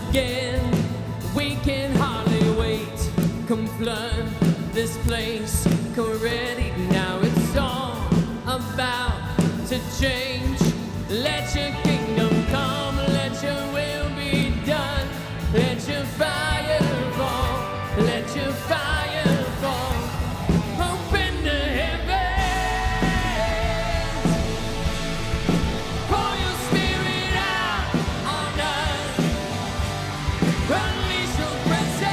again. We can hardly wait. Come flood this place. Come ready now. It's all about to change. Let your kingdom come. Let your will be done. Let your fire fall. Let your fire fall. Open the heavens. Pour your spirit out on us. Unleash your presence.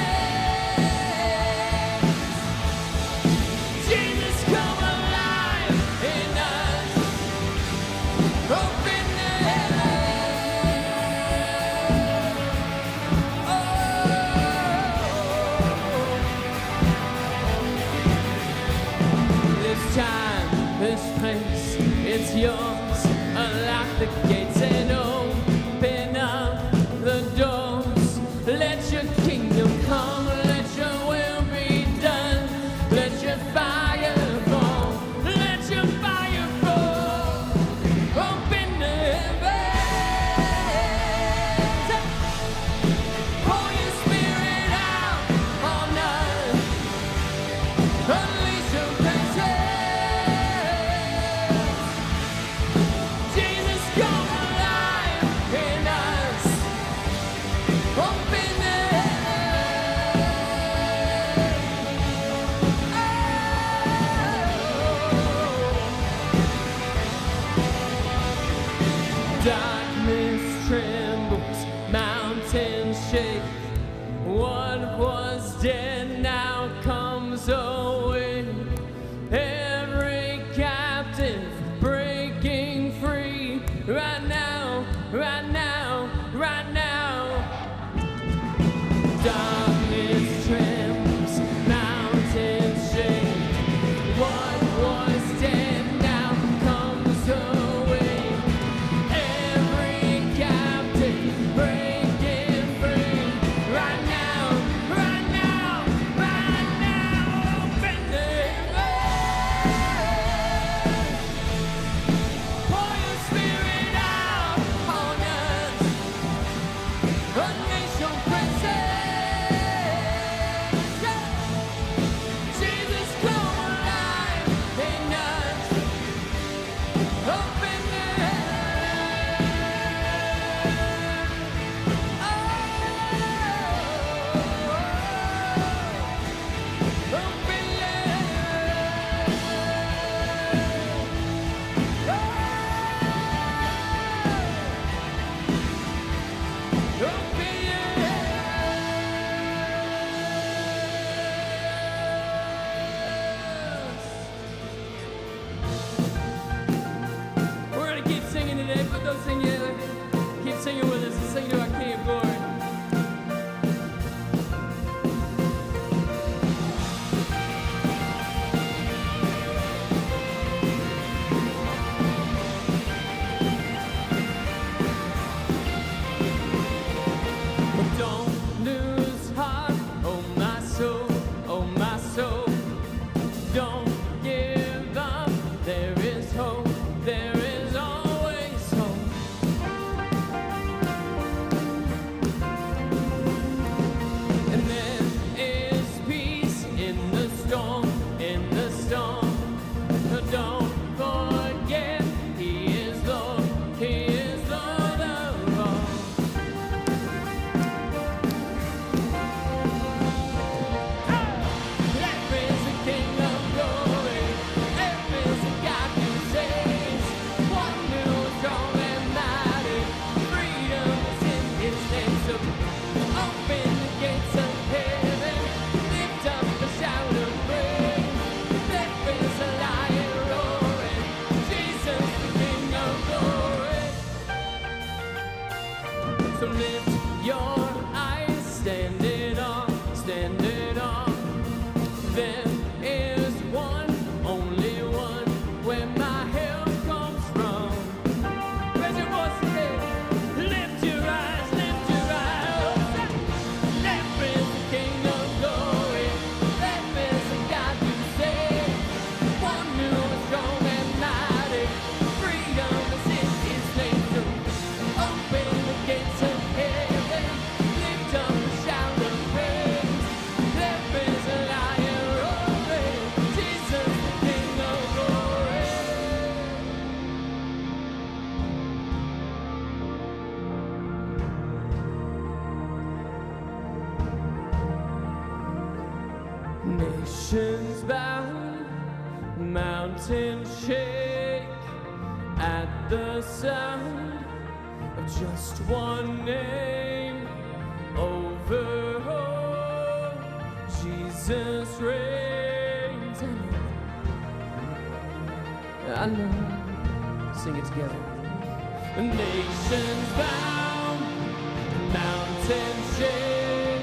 Jesus, come alive in us. Open the heavens. Oh. This time, this place, it's yours. Unlock the gates and open up the doors. Let your kingdom come. Let your will be done. Let your fire fall. Let your fire fall. Open the heavens. Pour your spirit out on us. Unleash your presence. Jesus, come alive in us. Open the heavens. Darkness trembles, mountains shake. What was dead now comes away. Every captive breaking free. Right now, right now, right now. Darkness trembles, mountains shake. What was dead now comes away. Every captive breaking free. Right now, right now, right now. Open the heavens. Pour your spirit out on us. Unleash your presence. Jesus, come alive in us. Open the heavens. Oh. Open the We're gonna keep singing today. Put those things together. Keep singing with us and sing to our King of Glory. Don't lose heart, oh my soul, oh my soul. Don't give up, there is hope, there is always hope. And there is peace in the storm, in the storm. Don't forget, He is Lord of all. There is a King of glory. There is a God who saves. One who is strong and mighty. Freedom is in His name. So open the gates of heaven. Lift up a shout of praise. There is a lion roaring. Jesus, the King of glory. So lift your eyes, stand it on, stand it on. There is one, only one, where my help comes from. Raise your voice and say, lift your eyes, lift your eyes. There is the King of glory. There is a God who saves. One who is strong and mighty. Freedom is in His name. So open the gates of heaven. Nations bow, mountains shake at the sound of just one name. Over all, Jesus reigns. I know. Sing it together. Nations bow, mountains shake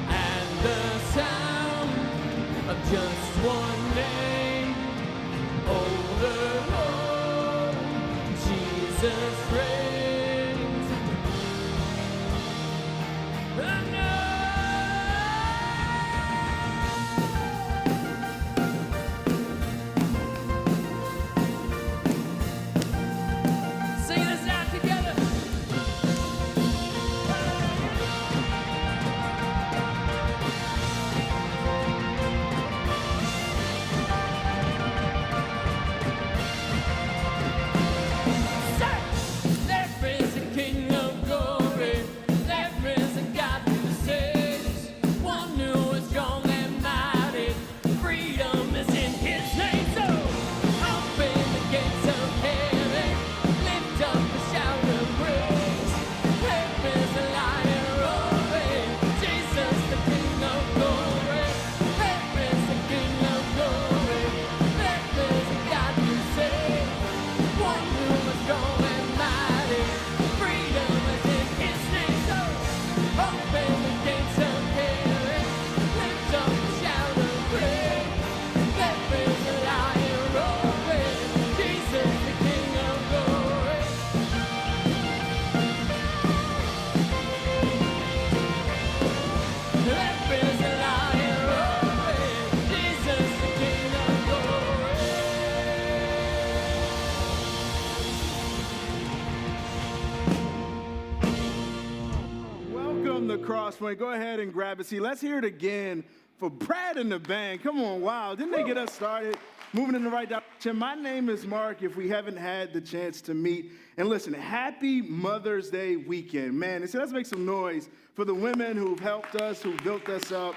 at the sound of just one name. Over all, Jesus reigns. I know. Sing this out together. There is a King of glory. There is a God who saves. One who is strong and mighty. Freedom is in His name. So open the gates of heaven. Lift up the shout of praise. There is a lion roaring. Jesus, the King of glory. There is a King of glory. There is a God who saves. One who is strong and mighty. Freedom is in His name. So open the gates of heaven. Lift up the shout of praise. There is a lion roaring. Jesus, the King of glory. There is a lion roaring. Jesus, the King of glory. Welcome to Crosspoint. Go ahead and grab a seat. Let's hear it again for Brad and the band. Come on, wow. Didn't they get us started? Moving in the right direction. My name is Mark, if we haven't had the chance to meet. And listen, happy Mother's Day weekend. Man, so let's make some noise for the women who've helped us, who built us up.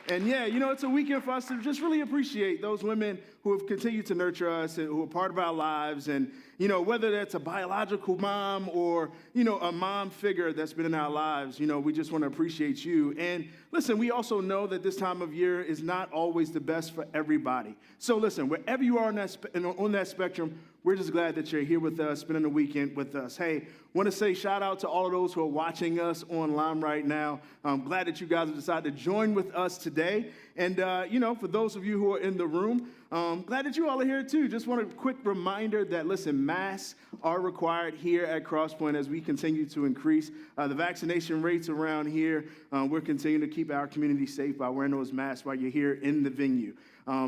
And yeah, you know, it's a weekend for us to just really appreciate those women who have continued to nurture us and who are part of our lives. And, you know, whether that's a biological mom or, you know, a mom figure that's been in our lives, you know, we just want to appreciate you. And listen, we also know that this time of year is not always the best for everybody. So listen, wherever you are on that spectrum, we're just glad that you're here with us, spending the weekend with us. Hey, want to say shout out to all of those who are watching us online right now. I'm glad that you guys have decided to join with us today. And, you know, for those of you who are in the room, glad that you all are here too. Just want a quick reminder that, listen, masks are required here at Crosspoint as we continue to increase the vaccination rates around here. We're continuing to keep our community safe by wearing those masks while you're here in the venue.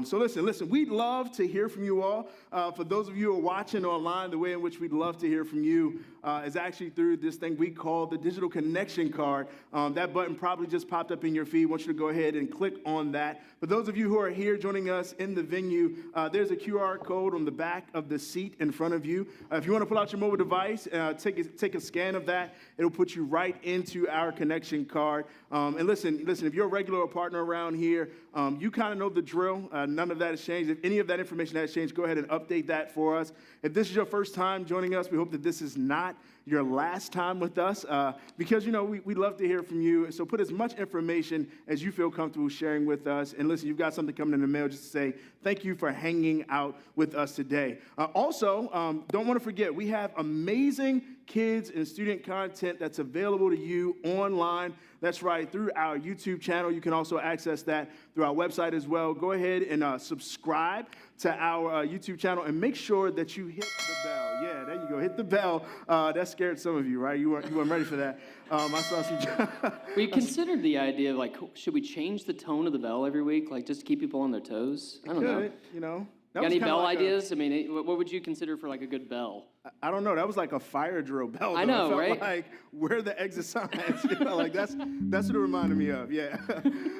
So listen, we'd love to hear from you all. For those of you who are watching online, the way in which we'd love to hear from you is actually through this thing we call the digital connection card. That button probably just popped up in your feed. I want you to go ahead and click on that. For those of you who are here joining us in the venue, there's a QR code on the back of the seat in front of you. If you want to pull out your mobile device, take a scan of that. It'll put you right into our connection card. And listen, if you're a regular partner around here, you kind of know the drill. None of that has changed. If any of that information has changed, go ahead and update that for us. If this is your first time joining us, we hope that this is not your last time with us because, you know, we love to hear from you. So put as much information as you feel comfortable sharing with us. And listen, you've got something coming in the mail just to say thank you for hanging out with us today. Also, don't want to forget, we have amazing kids and student content that's available to you online. That's right, through our YouTube channel. You can also access that through our website as well. Go ahead and subscribe to our YouTube channel and make sure that you hit the bell. Yeah, there you go. Hit the bell. That scared some of you, right? You weren't ready for that. I saw some. We considered the idea of, like, should we change the tone of the bell every week, like, just to keep people on their toes? I don't know. You know. Got any bell ideas? I mean, what would you consider for, like, a good bell? I don't know. That was like a fire drill bell. I know, it felt right? Like, where are the exit signs? You know, like that's what it reminded me of. Yeah.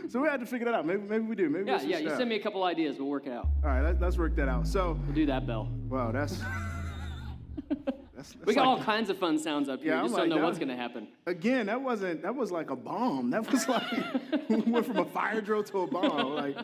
So we had to figure that out. Maybe we do. Maybe Yeah. You send me a couple ideas. We'll work it out. All right. Let's work that out. So we'll do that bell. wow, that's We got all kinds of fun sounds up here. Yeah, You just I'm don't like, know what's going to happen. Again, that was like a bomb. That was like, we went from a fire drill to a bomb. Like,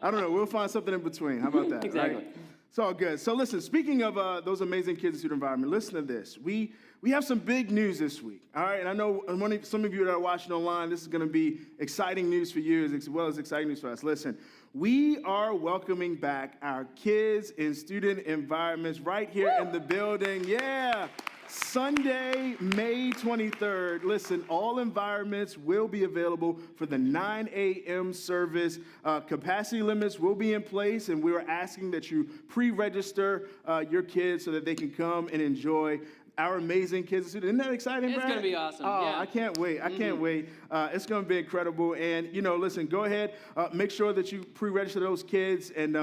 I don't know. We'll find something in between. How about that? Exactly. Right? It's all good. So listen, speaking of those amazing kids in student environment, listen to this. We have some big news this week, all right? And I know some of you that are watching online, this is going to be exciting news for you as well as exciting news for us. Listen, we are welcoming back our kids in student environments right here in the building. Yeah. Sunday, May 23rd. Listen, all environments will be available for the 9 a.m. service. Capacity limits will be in place, and we're asking that you pre-register your kids so that they can come and enjoy our amazing kids and students. Isn't that exciting, Brad? It's going to be awesome. Oh, yeah. I can't wait. I can't wait. It's going to be incredible. And, listen, go ahead. Make sure that you pre-register those kids. And,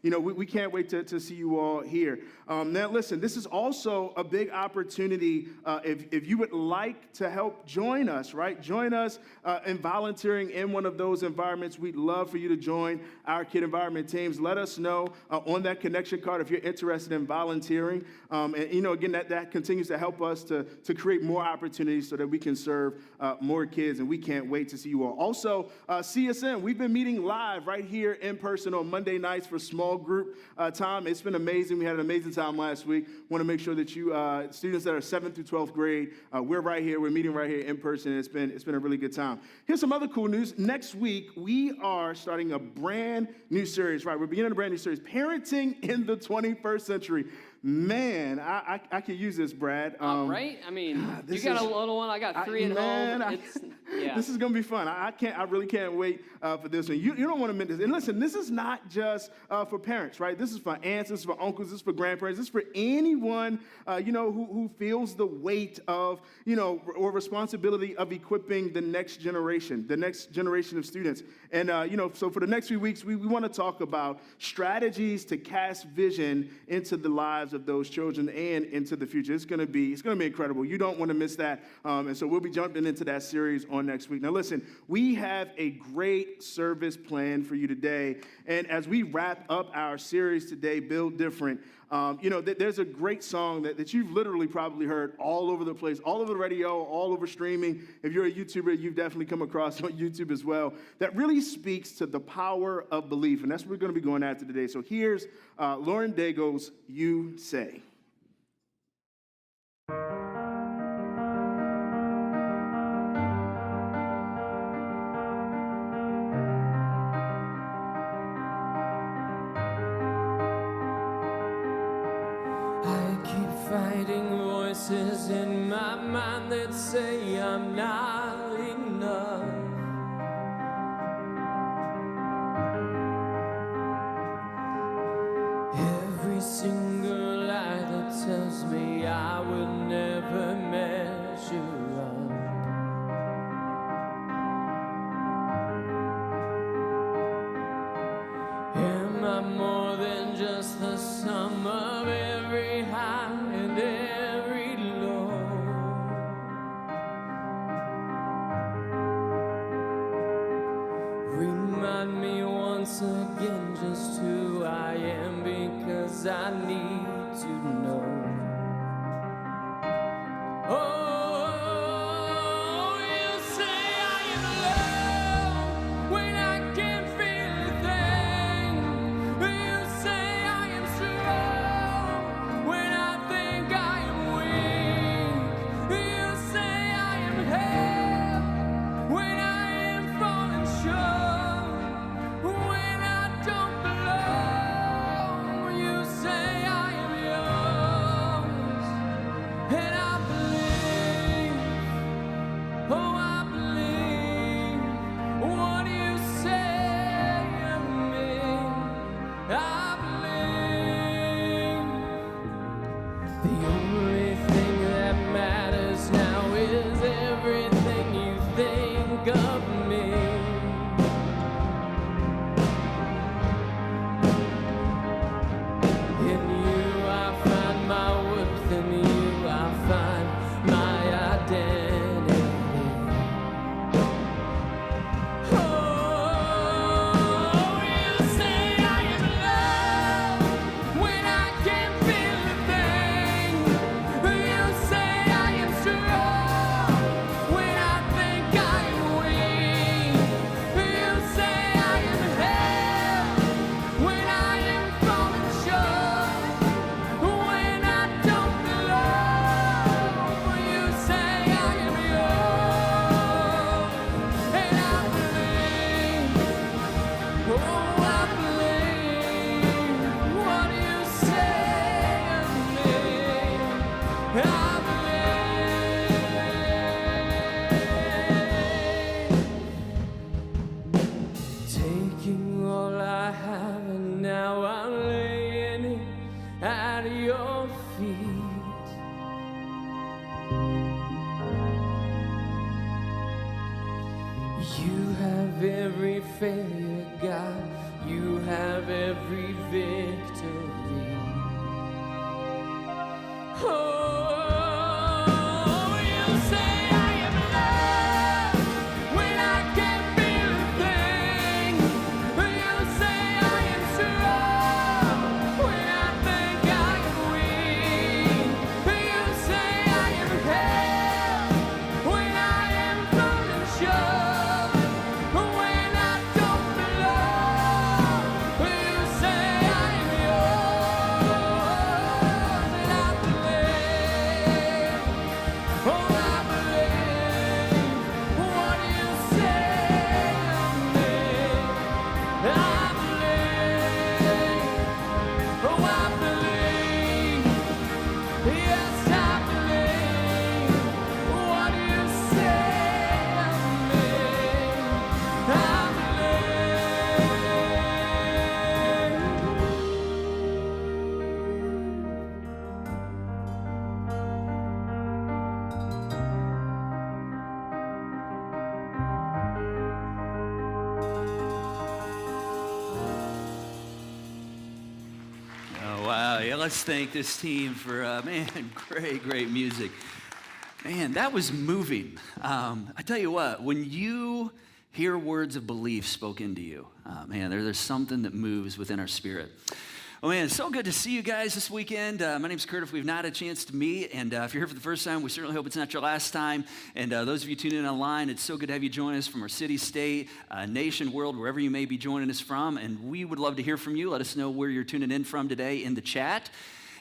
we can't wait to see you all here. Now, listen, this is also a big opportunity if you would like to help join us, right? Join us in volunteering in one of those environments. We'd love for you to join our kid environment teams. Let us know on that connection card if you're interested in volunteering. Again, that continues to help us to create more opportunities so that we can serve more kids, and we can't wait to see you all. Also, CSM, we've been meeting live right here in person on Monday nights for small group time. It's been amazing. We had an amazing time last week. Want to make sure that you students that are 7th through 12th grade, we're right here. We're meeting right here in person. It's been a really good time. Here's some other cool news. Next week, we are starting a brand new series, right? We're beginning a brand new series, Parenting in the 21st Century. Man, I could use this, Brad. Right? I mean, you got a little one. I got 3 at home. This is going to be fun. I really can't wait for this one. You don't want to miss this. And listen, this is not just for parents, right? This is for aunts, this is for uncles, this is for grandparents, this is for anyone, who feels the weight of, or responsibility of equipping the next generation of students. And, so for the next few weeks, we want to talk about strategies to cast vision into the lives of those children and into the future. It's going to be incredible. You don't want to miss that. And so we'll be jumping into that series on next week. Now, listen, we have a great service planned for you today. And as we wrap up our series today, Build Different, there's a great song that you've literally probably heard all over the place, all over the radio, all over streaming. If you're a YouTuber, you've definitely come across on YouTube as well. That really speaks to the power of belief. And that's what we're going to be going after today. So here's Lauren Daigle's You Say. Fighting voices in my mind that say I'm not enough. Every single lie that tells me I will never measure up. Am I more than just the sum of every high and every low? Remind me once again just who I am, because I need to know. Oh, you say I am loved when I can't feel a thing. You say I am strong when I think I am weak. You say I am held when I am falling short, when I don't belong. You say I am yours, and I believe, oh, I believe what you say of me. I believe the only thing that matters now is everything you think of me. In you I find my worth, in you I find my identity. Oh, you say I am loved when I can't feel a thing. You You have every failure, God. You have every victory. Oh, you say I am loved when I can't feel a thing. You say I am strong when I think I am weak. You say I am held when I am thrown and shoved, when I don't belong. You say I am yours, and I believe. Oh, I believe what you say of me. I believe. Oh, I believe. Yes, I believe what you say of me. I Oh, wow. Yeah, let's thank this team for, man, great music. Man, that was moving. I tell you what, when you hear words of belief spoken to you, man, there's something that moves within our spirit. Oh, man, it's so good to see you guys this weekend. My name's Curt. If we've not had a chance to meet, and if you're here for the first time, we certainly hope it's not your last time. And those of you tuning in online, it's so good to have you join us from our city, state, nation, world, wherever you may be joining us from. And we would love to hear from you. Let us know where you're tuning in from today in the chat.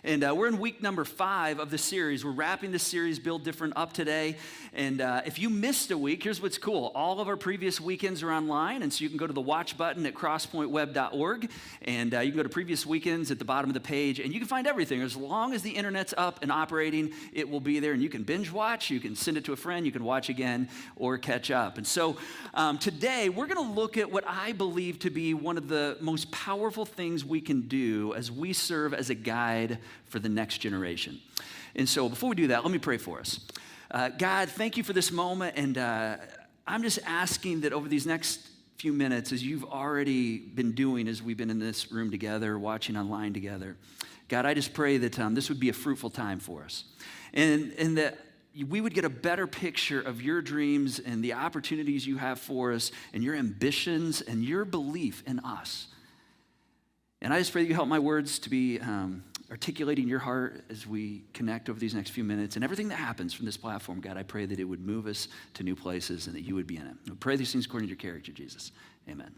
And we're in week number 5 of the series. We're wrapping this series, Build Different, up today. And if you missed a week, here's what's cool. All of our previous weekends are online, and so you can go to the watch button at crosspointweb.org, and you can go to previous weekends at the bottom of the page, and you can find everything. As long as the internet's up and operating, it will be there, and you can binge watch, you can send it to a friend, you can watch again, or catch up. And so today, we're going to look at what I believe to be one of the most powerful things we can do as we serve as a guide for the next generation. And so before we do that, let me pray for us. God, thank you for this moment, and I'm just asking that over these next few minutes, as you've already been doing as we've been in this room together, watching online together, God, I just pray that this would be a fruitful time for us, and that we would get a better picture of your dreams and the opportunities you have for us and your ambitions and your belief in us. And I just pray that you help my words to be articulating your heart as we connect over these next few minutes. And everything that happens from this platform, God, I pray that it would move us to new places and that you would be in it. We pray these things according to your character, Jesus. Amen.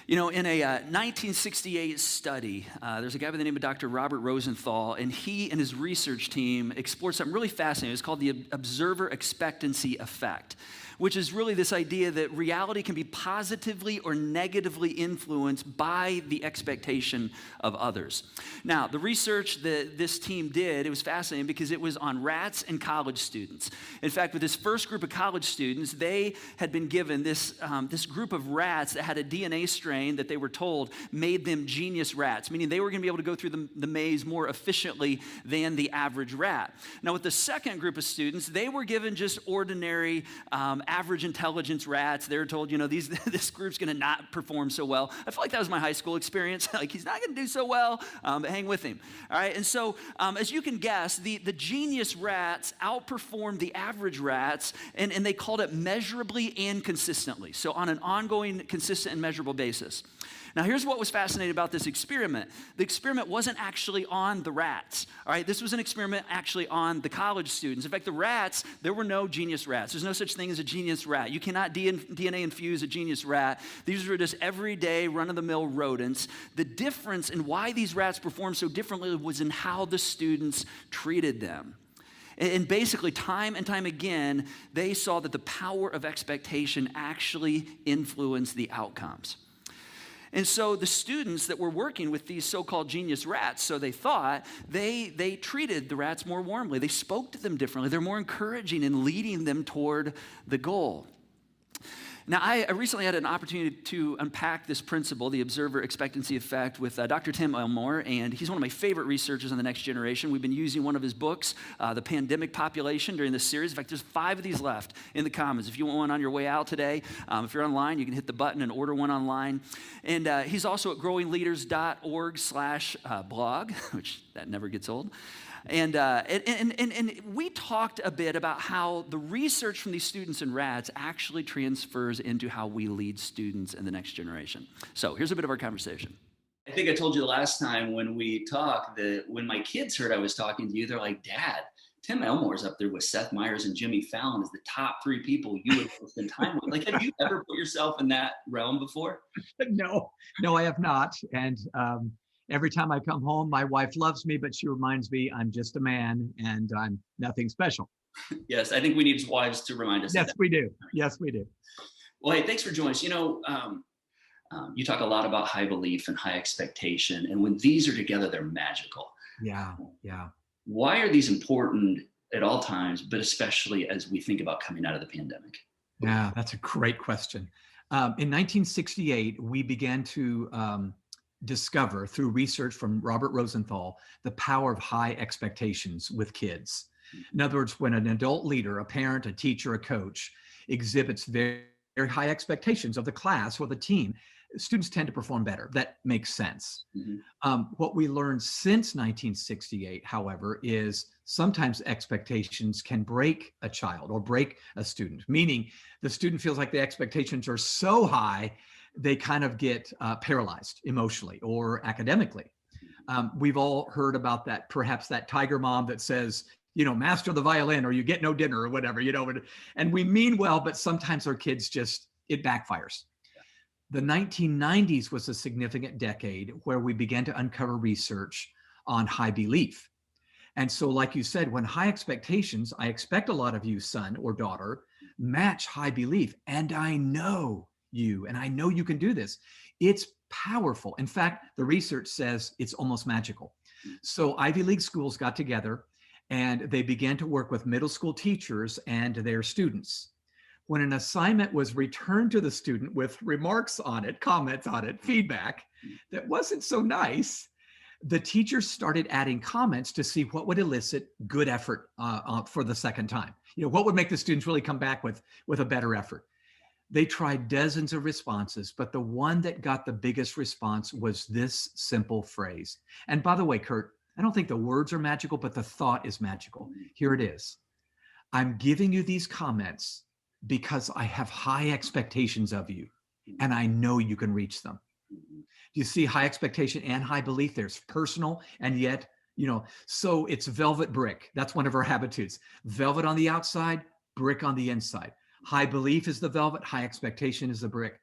You know, in a 1968 study, there's a guy by the name of Dr. Robert Rosenthal, and he and his research team explored something really fascinating. It's called the observer expectancy effect, which is really this idea that reality can be positively or negatively influenced by the expectation of others. Now, the research that this team did, it was fascinating because it was on rats and college students. In fact, with this first group of college students, they had been given this group of rats that had a DNA strain that they were told made them genius rats, meaning they were going to be able to go through the maze more efficiently than the average rat. Now, with the second group of students, they were given just ordinary average intelligence rats. They were told, you know, this group's going to not perform so well. I feel like that was my high school experience. Like, he's not going to do so well, but hang with him. All right, and so as you can guess, the genius rats outperformed the average rats, and they called it measurably and consistently. So on an ongoing, consistent, and measurable basis. Now, here's what was fascinating about this experiment. The experiment wasn't actually on the rats, all right? This was an experiment actually on the college students. In fact, the rats, there were no genius rats. There's no such thing as a genius rat. You cannot DNA infuse a genius rat. These were just everyday, run-of-the-mill rodents. The difference in why these rats performed so differently was in how the students treated them. And basically, time and time again, they saw that the power of expectation actually influenced the outcomes. And so the students that were working with these so-called genius rats, so they thought, they treated the rats more warmly. They spoke to them differently. They're more encouraging and leading them toward the goal. Now, I recently had an opportunity to unpack this principle, the observer expectancy effect, with Dr. Tim Elmore, and he's one of my favorite researchers on the next generation. We've been using one of his books, The Pandemic Population, during this series. In fact, there's 5 of these left in the Commons. If you want one on your way out today, if you're online, you can hit the button and order one online. And he's also at growingleaders.org/blog, which that never gets old. And we talked a bit about how the research from these students and rats actually transfers into how we lead students in the next generation. So here's a bit of our conversation. I think I told you the last time when we talked that when my kids heard I was talking to you, they're like, Dad, Tim Elmore's up there with Seth Meyers and Jimmy Fallon as the top 3 people you would spend time with. Like, have you ever put yourself in that realm before? No, I have not. And every time I come home, my wife loves me, but she reminds me I'm just a man and I'm nothing special. Yes, I think we need wives to remind us. Yes, we do. Yes, we do. Well, hey, thanks for joining us. You know, you talk a lot about high belief and high expectation, and when these are together, they're magical. Yeah. Why are these important at all times, but especially as we think about coming out of the pandemic? Yeah, that's a great question. In 1968, we began to discover through research from Robert Rosenthal the power of high expectations with kids. In other words, when an adult leader, a parent, a teacher, a coach exhibits very, very high expectations of the class or the team, students tend to perform better. That makes sense. What we learned since 1968, however, is sometimes expectations can break a child or break a student, meaning the student feels like the expectations are so high they kind of get paralyzed emotionally or academically. We've all heard about that, perhaps that tiger mom that says, you know, master the violin or you get no dinner or whatever, you know, and we mean well, but sometimes our kids it backfires. The 1990s was a significant decade where we began to uncover research on high belief. And so, like you said, when high expectations, I expect a lot of you, son or daughter, match high belief. And I know you, and I know you can do this. It's powerful. In fact, the research says it's almost magical. So Ivy League schools got together and they began to work with middle school teachers and their students. When an assignment was returned to the student with remarks on it, comments on it, feedback that wasn't so nice, the teachers started adding comments to see what would elicit good effort for the second time. You know, what would make the students really come back with a better effort? They tried dozens of responses, but the one that got the biggest response was this simple phrase. And by the way, Curt, I don't think the words are magical, but the thought is magical. Here it is. I'm giving you these comments because I have high expectations of you, and I know you can reach them. You see high expectation and high belief. There's personal, and yet, you know, so it's velvet brick. That's one of our habitudes. Velvet on the outside, brick on the inside. High belief is the velvet, high expectation is the brick.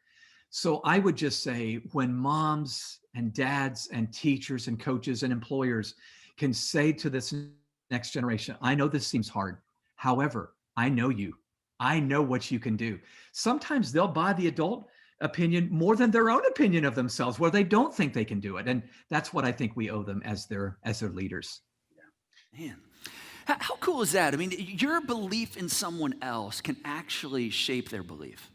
So I would just say when moms and dads and teachers and coaches and employers can say to this next generation, I know this seems hard. However, I know you. I know what you can do. Sometimes they'll buy the adult opinion more than their own opinion of themselves, where they don't think they can do it. And that's what I think we owe them as their leaders. Yeah. Man. How cool is that? I mean, your belief in someone else can actually shape their belief.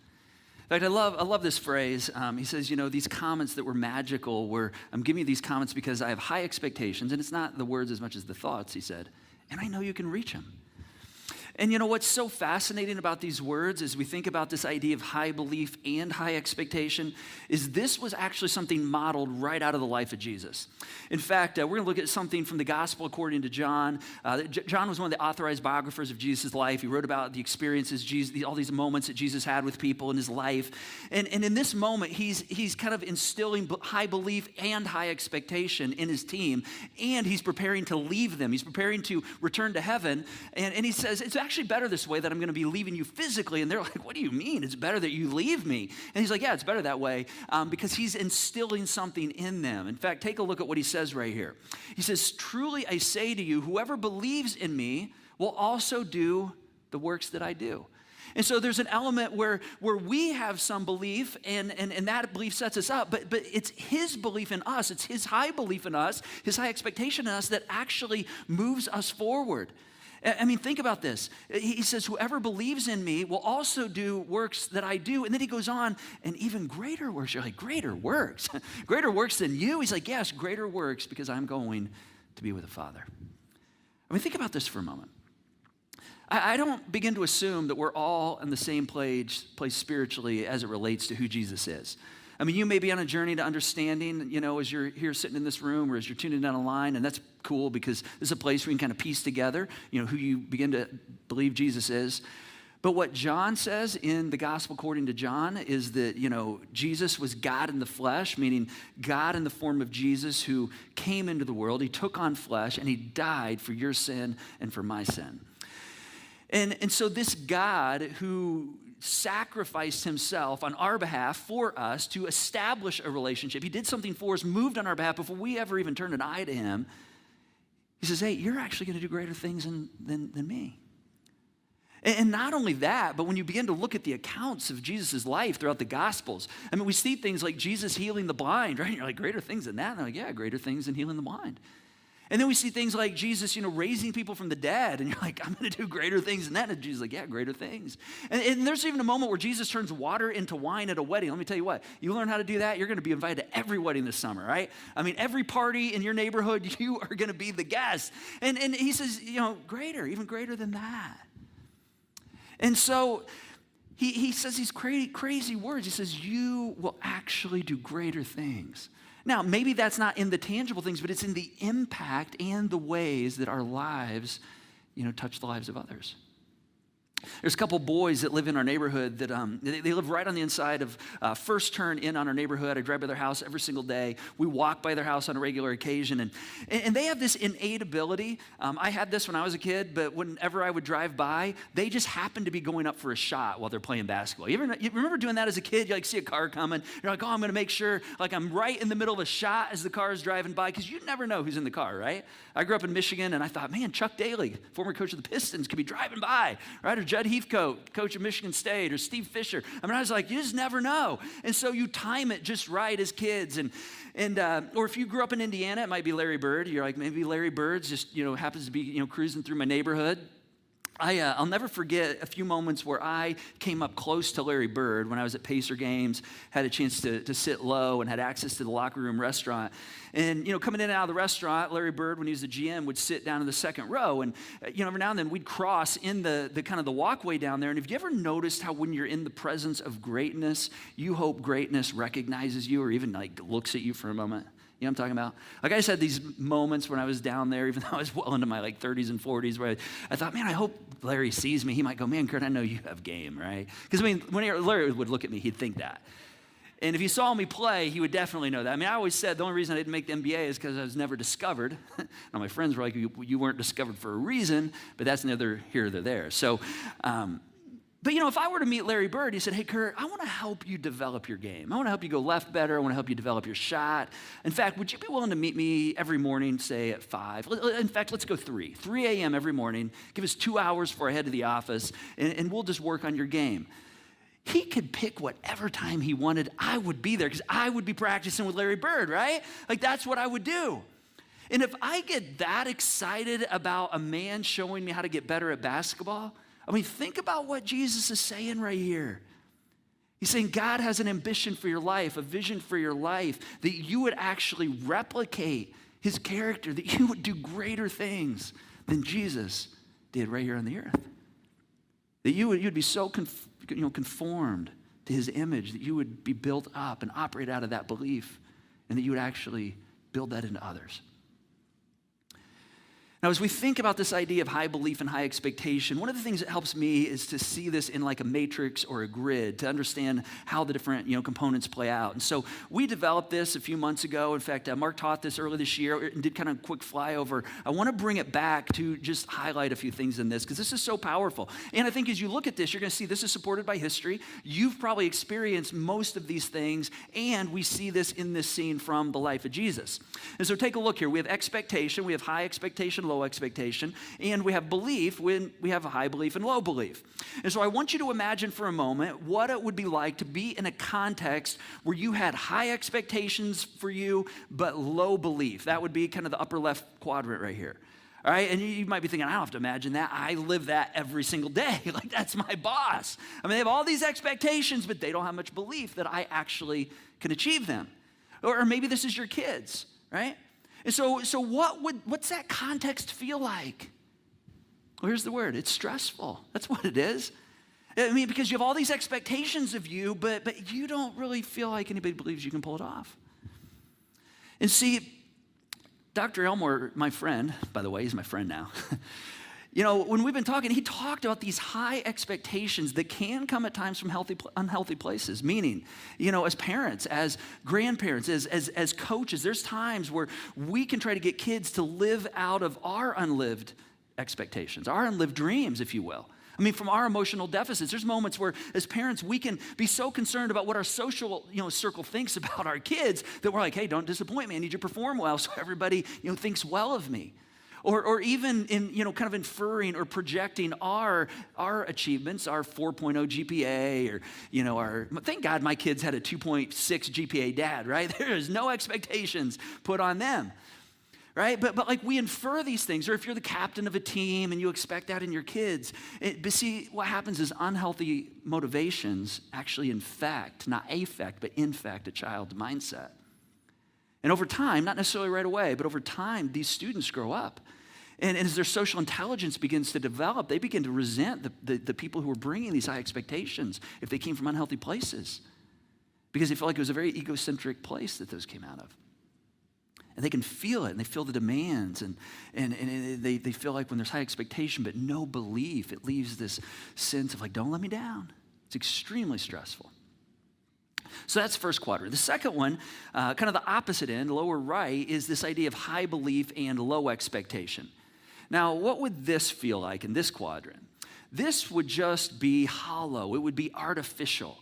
In fact, I love this phrase. He says, you know, these comments that were magical I'm giving you these comments because I have high expectations, and it's not the words as much as the thoughts, he said, and I know you can reach them. And you know what's so fascinating about these words as we think about this idea of high belief and high expectation is this was actually something modeled right out of the life of Jesus. In fact, we're going to look at something from the gospel according to John. John was one of the authorized biographers of Jesus' life. He wrote about the experiences, all these moments that Jesus had with people in his life. And in this moment, he's kind of instilling high belief and high expectation in his team, and he's preparing to leave them. He's preparing to return to heaven, and he says, it's actually better this way that I'm going to be leaving you physically. And they're like, what do you mean? It's better that you leave me. And he's like, yeah, it's better that way because he's instilling something in them. In fact, take a look at what he says right here. He says, truly I say to you, whoever believes in me will also do the works that I do. And so there's an element where we have some belief and that belief sets us up, but it's his belief in us, it's his high belief in us, his high expectation in us that actually moves us forward. I mean, think about this. He says, whoever believes in me will also do works that I do. And then he goes on, and even greater works. You're like, greater works? Greater works than you? He's like, yes, greater works because I'm going to be with the Father. I mean, think about this for a moment. I don't begin to assume that we're all in the same place spiritually as it relates to who Jesus is. I mean, you may be on a journey to understanding, as you're here sitting in this room or as you're tuning in online, and that's cool because this is a place where you can kind of piece together, who you begin to believe Jesus is. But what John says in the Gospel according to John is that, Jesus was God in the flesh, meaning God in the form of Jesus who came into the world. He took on flesh and he died for your sin and for my sin. And so this God who sacrificed himself on our behalf for us to establish a relationship. He did something for us, moved on our behalf before we ever even turned an eye to him. He says, hey, you're actually going to do greater things than me. And not only that, but when you begin to look at the accounts of Jesus' life throughout the Gospels, I mean, we see things like Jesus healing the blind, right? And you're like, greater things than that? And I'm like, yeah, greater things than healing the blind. And then we see things like Jesus, raising people from the dead. And you're like, I'm going to do greater things than that. And Jesus is like, yeah, greater things. And there's even a moment where Jesus turns water into wine at a wedding. Let me tell you what, you learn how to do that, you're going to be invited to every wedding this summer, right? I mean, every party in your neighborhood, you are going to be the guest. And he says, greater, even greater than that. And so he says these crazy words. He says, you will actually do greater things. Now, maybe that's not in the tangible things, but it's in the impact and the ways that our lives, touch the lives of others. There's a couple boys that live in our neighborhood that they live right on the inside of First Turn in on our neighborhood. I drive by their house every single day. We walk by their house on a regular occasion. And they have this innate ability. I had this when I was a kid, but whenever I would drive by, they just happened to be going up for a shot while they're playing basketball. You remember doing that as a kid? You see a car coming. You're like, oh, I'm going to make sure I'm right in the middle of a shot as the car is driving by because you never know who's in the car, right? I grew up in Michigan, and I thought, man, Chuck Daly, former coach of the Pistons, could be driving by, right? Or Judd Heathcote, coach of Michigan State, or Steve Fisher. I mean, I was like, you just never know. And so you time it just right as kids. Or if you grew up in Indiana, it might be Larry Bird. You're like, maybe Larry Bird's just, happens to be, cruising through my neighborhood. I'll never forget a few moments where I came up close to Larry Bird when I was at Pacer games, had a chance to sit low and had access to the locker room restaurant. And, coming in and out of the restaurant, Larry Bird, when he was the GM, would sit down in the second row. And, every now and then we'd cross in the kind of the walkway down there. And have you ever noticed how when you're in the presence of greatness, you hope greatness recognizes you or even looks at you for a moment? You know what I'm talking about? I just had these moments when I was down there, even though I was well into my 30s and 40s, where I thought, man, I hope Larry sees me. He might go, man, Curt, I know you have game, right? Because, when Larry would look at me, he'd think that. And if he saw me play, he would definitely know that. I always said the only reason I didn't make the NBA is because I was never discovered. Now, my friends were like, you weren't discovered for a reason, but that's neither here nor there. So, but if I were to meet Larry Bird, he said, hey, Curt, I want to help you develop your game. I want to help you go left better. I want to help you develop your shot. In fact, would you be willing to meet me every morning, say at 5? In fact, let's go 3 a.m. every morning. Give us 2 hours before I head to the office, and we'll just work on your game. He could pick whatever time he wanted. I would be there because I would be practicing with Larry Bird, right? That's what I would do. And if I get that excited about a man showing me how to get better at basketball, think about what Jesus is saying right here. He's saying God has an ambition for your life, a vision for your life, that you would actually replicate his character, that you would do greater things than Jesus did right here on the earth. That you'd be so conformed to his image, that you would be built up and operate out of that belief, and that you would actually build that into others. Now, as we think about this idea of high belief and high expectation, one of the things that helps me is to see this in a matrix or a grid to understand how the different components play out. And so we developed this a few months ago. In fact, Mark taught this earlier this year and did kind of a quick flyover. I want to bring it back to just highlight a few things in this because this is so powerful. And I think as you look at this, you're going to see this is supported by history. You've probably experienced most of these things, and we see this in this scene from the life of Jesus. And so take a look here. We have expectation. We have high expectation, low expectation, and we have belief when we have a high belief and low belief. And so I want you to imagine for a moment what it would be like to be in a context where you had high expectations for you, but low belief. That would be kind of the upper left quadrant right here. All right, and you might be thinking, I don't have to imagine that. I live that every single day. Like, that's my boss. I mean, they have all these expectations, but they don't have much belief that I actually can achieve them. Or maybe this is your kids, right? And so what's that context feel like? Well, here's the word. It's stressful. That's what it is. I mean, because you have all these expectations of you, but you don't really feel like anybody believes you can pull it off. And see, Dr. Elmore, my friend, by the way, he's my friend now. You know, when we've been talking, he talked about these high expectations that can come at times from unhealthy places. Meaning, you know, as parents, as grandparents, as coaches, there's times where we can try to get kids to live out of our unlived expectations, our unlived dreams, if you will. I mean, from our emotional deficits, there's moments where, as parents, we can be so concerned about what our social, circle thinks about our kids that we're like, hey, don't disappoint me. I need you to perform well so everybody, thinks well of me. Or even in, kind of inferring or projecting our achievements, our 4.0 GPA, or, thank God my kids had a 2.6 GPA dad, right? There is no expectations put on them. Right? But like we infer these things, or if you're the captain of a team and you expect that in your kids. But see, what happens is unhealthy motivations actually infect, not affect, but infect a child's mindset. And over time, not necessarily right away, but over time, these students grow up. And as their social intelligence begins to develop, they begin to resent the people who are bringing these high expectations if they came from unhealthy places. Because they felt like it was a very egocentric place that those came out of. And they can feel it, and they feel the demands, and they feel like when there's high expectation but no belief, it leaves this sense of like, don't let me down. It's extremely stressful. So that's first quadrant. The second one, kind of the opposite end, lower right, is this idea of high belief and low expectation. Now, what would this feel like in this quadrant? This would just be hollow. It would be artificial.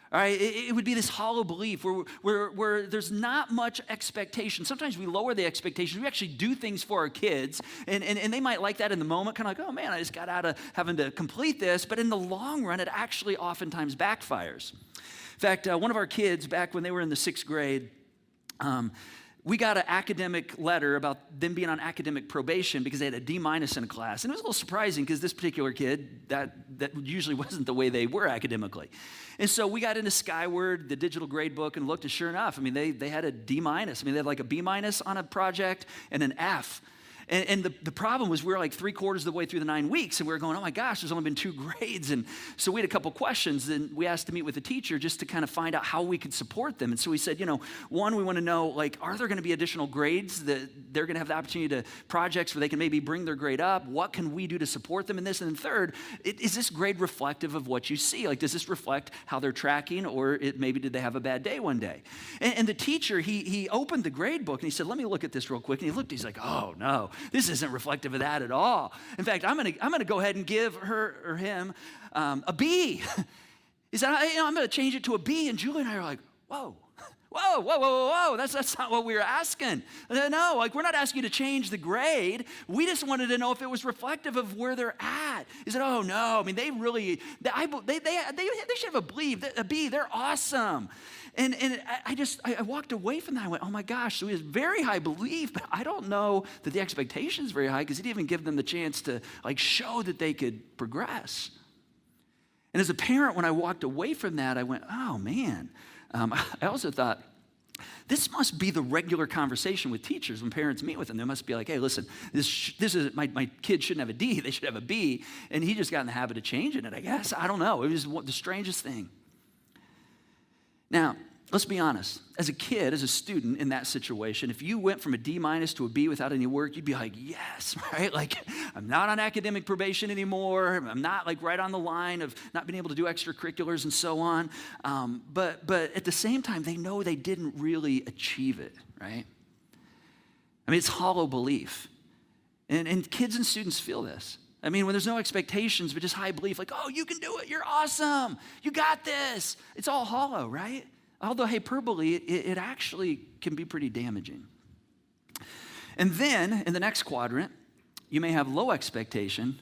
All right, it would be this hollow belief where there's not much expectation. Sometimes we lower the expectations. We actually do things for our kids, and they might like that in the moment, kind of like, oh man, I just got out of having to complete this. But in the long run, it actually oftentimes backfires. In fact, one of our kids, back when they were in the 6th grade, we got an academic letter about them being on academic probation because they had a D- in a class. And it was a little surprising because this particular kid, that usually wasn't the way they were academically. And so we got into Skyward, the digital grade book, and looked, and sure enough, I mean, they had a D-. I mean, they had like a B- on a project and an F. And the problem was we were like 3/4 of the way through the 9 weeks, and we were going, oh my gosh, there's only been 2 grades. And so we had a couple questions, and we asked to meet with the teacher just to kind of find out how we could support them. And so we said, one, we want to know, like, are there going to be additional grades that they're going to have the opportunity to projects where they can maybe bring their grade up? What can we do to support them in this? And then third, is this grade reflective of what you see? Like, does this reflect how they're tracking, or maybe did they have a bad day one day? And the teacher, he opened the grade book, and he said, let me look at this real quick. And he looked, he's like, oh no, this isn't reflective of that at all. In fact, I'm gonna go ahead and give her or him a B. He said, I'm gonna change it to a B. And Julie and I are like, whoa. That's not what we were asking. No, like, we're not asking you to change the grade. We just wanted to know if it was reflective of where they're at. He said, oh no, I mean, they should have a B. They're awesome. And I walked away from that. I went, oh my gosh, so he has very high belief, but I don't know that the expectation is very high because he didn't even give them the chance to like show that they could progress. And as a parent, when I walked away from that, I went, oh man. I also thought, this must be the regular conversation with teachers when parents meet with them. They must be like, hey, listen, this is my kid shouldn't have a D, they should have a B, and he just got in the habit of changing it, I guess. I don't know. It was the strangest thing. Now, let's be honest. As a kid, as a student in that situation, if you went from a D- to a B without any work, you'd be like, yes, right? Like, I'm not on academic probation anymore. I'm not like right on the line of not being able to do extracurriculars and so on. But at the same time, they know they didn't really achieve it, right? I mean, it's hollow belief. And kids and students feel this. I mean, when there's no expectations, but just high belief, like, oh, you can do it. You're awesome. You got this. It's all hollow, right? Although hyperbole, it actually can be pretty damaging. And then, in the next quadrant, you may have low expectation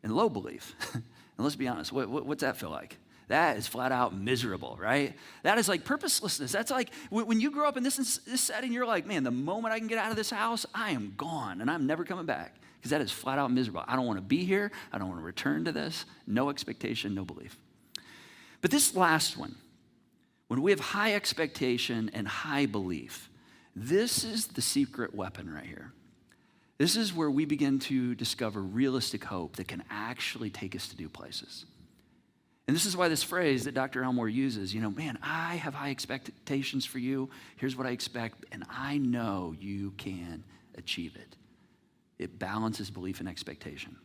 and low belief. And let's be honest, what's that feel like? That is flat out miserable, right? That is like purposelessness. That's like when you grow up in this setting, you're like, man, the moment I can get out of this house, I am gone, and I'm never coming back. because that is flat out miserable. I don't want to be here. I don't want to return to this. No expectation, no belief. But this last one, when we have high expectation and high belief, this is the secret weapon right here. This is where we begin to discover realistic hope that can actually take us to new places. And this is why this phrase that Dr. Elmore uses, man, I have high expectations for you. Here's what I expect, and I know you can achieve it. It balances belief and expectation.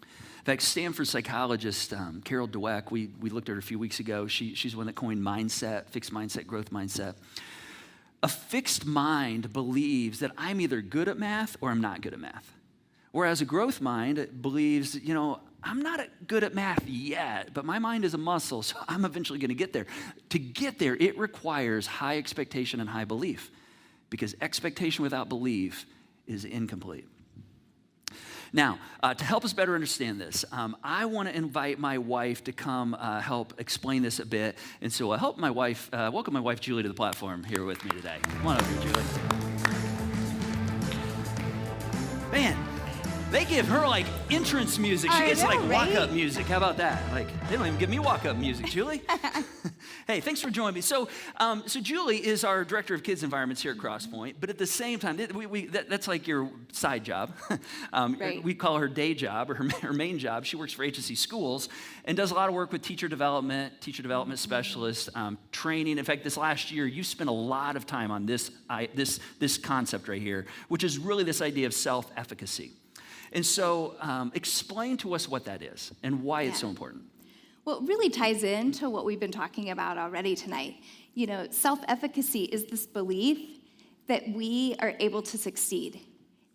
In fact, Stanford psychologist Carol Dweck, we looked at her a few weeks ago. She's the one that coined mindset, fixed mindset, growth mindset. A fixed mind believes that I'm either good at math or I'm not good at math. Whereas a growth mind believes, I'm not good at math yet, but my mind is a muscle, so I'm eventually going to get there. To get there, it requires high expectation and high belief, because expectation without belief is incomplete. Now, to help us better understand this, I want to invite my wife to come help explain this a bit. And so I hope welcome my wife, Julie, to the platform here with me today. Come on up here, Julie. Man, they give her like entrance music. She gets walk-up music. How about that? They don't even give me walk-up music, Julie. Hey, thanks for joining me. So Julie is our director of kids environments here at Crosspoint, but at the same time, that's like your side job. Right. We call her day job or her main job. She works for HSC Schools and does a lot of work with teacher development specialists, training. In fact, this last year, you spent a lot of time on this concept right here, which is really this idea of self-efficacy. And so explain to us what that is and why it's so important. Well, it really ties into what we've been talking about already tonight. Self-efficacy is this belief that we are able to succeed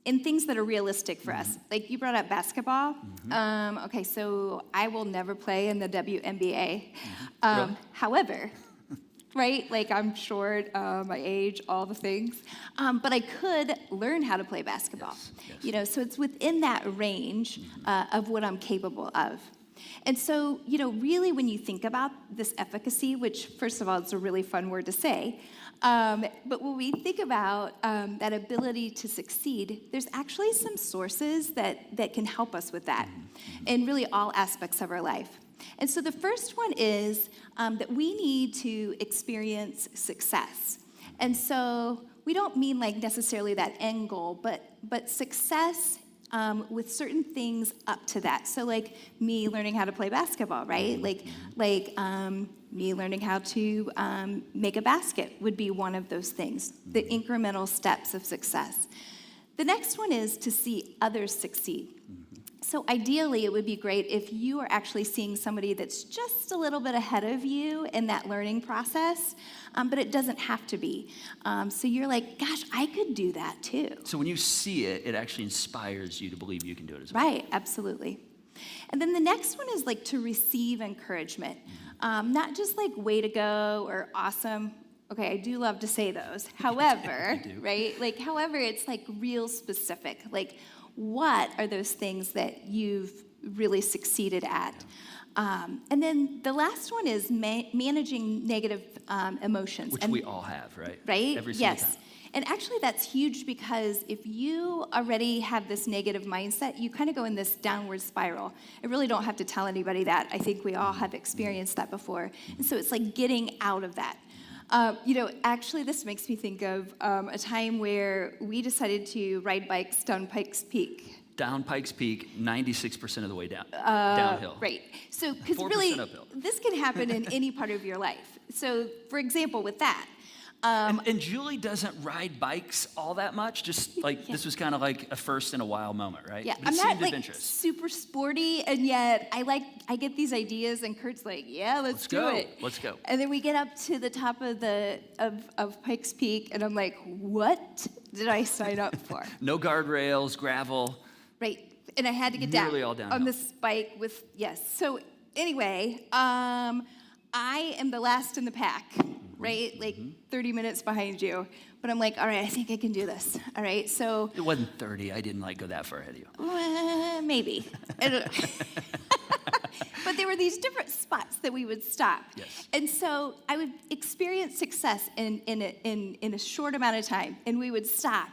in things that are realistic for us. Like you brought up basketball. Okay, so I will never play in the WNBA. Really? However, right, like I'm short, my age, all the things. But I could learn how to play basketball. Yes. So it's within that range of what I'm capable of. And so, really when you think about this efficacy, which first of all, it's a really fun word to say, but when we think about that ability to succeed, there's actually some sources that can help us with that in really all aspects of our life. And so the first one is that we need to experience success. And so we don't mean like necessarily that end goal, but success with certain things up to that. So like me learning how to play basketball, right? Like me learning how to make a basket would be one of those things, the incremental steps of success. The next one is to see others succeed. So ideally, it would be great if you are actually seeing somebody that's just a little bit ahead of you in that learning process, but it doesn't have to be. So you're like, gosh, I could do that too. So when you see it, it actually inspires you to believe you can do it as well. Right, absolutely. And then the next one is like to receive encouragement. Not just like way to go or awesome. Okay, I do love to say those. However, right? However, it's like real specific. Like, what are those things that you've really succeeded at? And then the last one is managing negative emotions. Which we all have, right? Right? Every single Yes. time. And actually that's huge because if you already have this negative mindset, you kind of go in this downward spiral. I really don't have to tell anybody that. I think we all have experienced that before. And so it's like getting out of that. Actually, this makes me think of a time where we decided to ride bikes down Pikes Peak. Down Pikes Peak, 96% of the way downhill. Right. So, because 4% really, uphill. this can happen in any part of your life. So, for example, with that. And Julie doesn't ride bikes all that much. Just like this was kind of like a first in a while moment, right? Yeah, But it I'm not seemed like adventurous. super sporty, and yet I get these ideas, and Kurt's like, yeah, let's do go. it. Let's go. And then we get up to the top of of Pikes Peak, and I'm like, what did I sign up for? No guardrails, gravel. Right, and I had to get Nearly down all downhill. on this bike with So anyway, I am the last in the pack, right? Like 30 minutes behind you. But I'm like, all right, I think I can do this. All right, so. It wasn't 30. I didn't go that far ahead of you. Maybe. I don't know. But there were these different spots that we would stop. Yes. And so I would experience success in a short amount of time, and we would stop.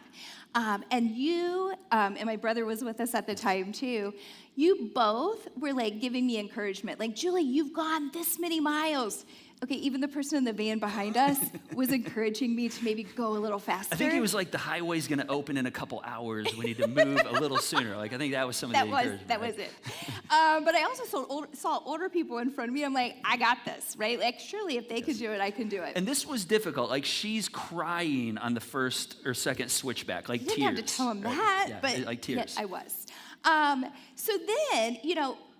And you, and my brother was with us at the time too, you both were like giving me encouragement. Like, Julie, you've gone this many miles. Okay, even the person in the van behind us was encouraging me to maybe go a little faster. I think it was like the highway's going to open in a couple hours. We need to move a little sooner. Like, I think that was some of the encouragement. That right? was it. But I also saw older people in front of me. I'm like, I got this, right? Like, surely if they could do it, I can do it. And this was difficult. Like, she's crying on the first or second switchback, like You tears. didn't have to tell him right? that, Yeah, but like tears. yes, I was. So then,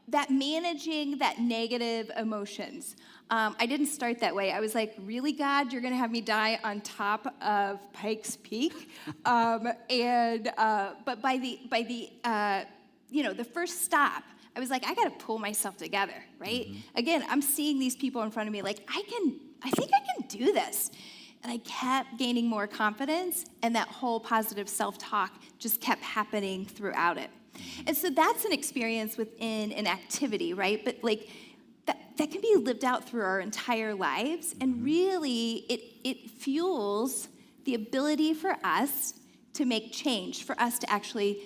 that managing that negative emotions. I didn't start that way. I was like, really, God, you're going to have me die on top of Pikes Peak? But by the first stop, I was like, I got to pull myself together, right? Mm-hmm. Again, I'm seeing these people in front of me like, I think I can do this. And I kept gaining more confidence, and that whole positive self-talk just kept happening throughout it. And so that's an experience within an activity, right? But like that can be lived out through our entire lives, and really it fuels the ability for us to make change, for us to actually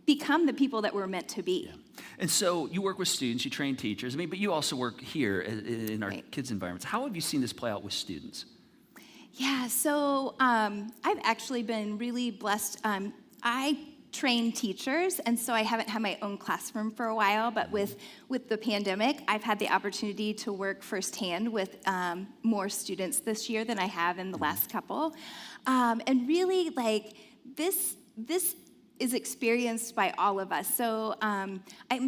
become the people that we're meant to be. Yeah. And so you work with students, you train teachers, but you also work here in our Right. kids' environments. How have you seen this play out with students? Yeah, so I've actually been really blessed. I train teachers, and so I haven't had my own classroom for a while, but with the pandemic, I've had the opportunity to work firsthand with more students this year than I have in the last couple. And really, like, this is experienced by all of us. So I'm